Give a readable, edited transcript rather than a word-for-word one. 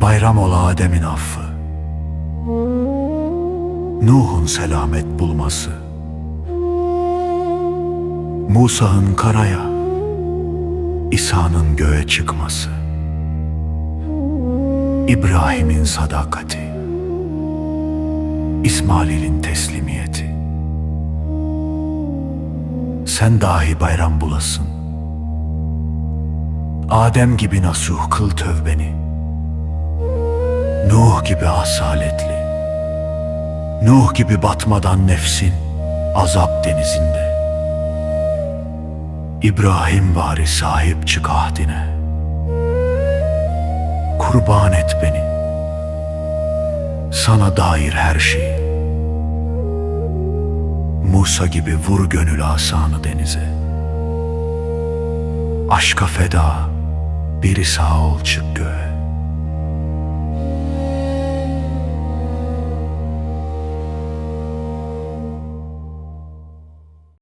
Bayram ola Adem'in affı, Nuh'un selamet bulması, Musa'nın karaya, İsa'nın göğe çıkması, İbrahim'in sadakati, İsmail'in teslimiyeti. Sen dahi bayram bulasın. Adem gibi nasuh kıl tövbeni, Nuh gibi asaletli, Nuh gibi batmadan nefsin azap denizinde. İbrahim vari sahip çık ahdine, kurban et beni, sana dair her şeyi. Musa gibi vur gönül asanı denize, aşka feda biri sağ ol çık göğe.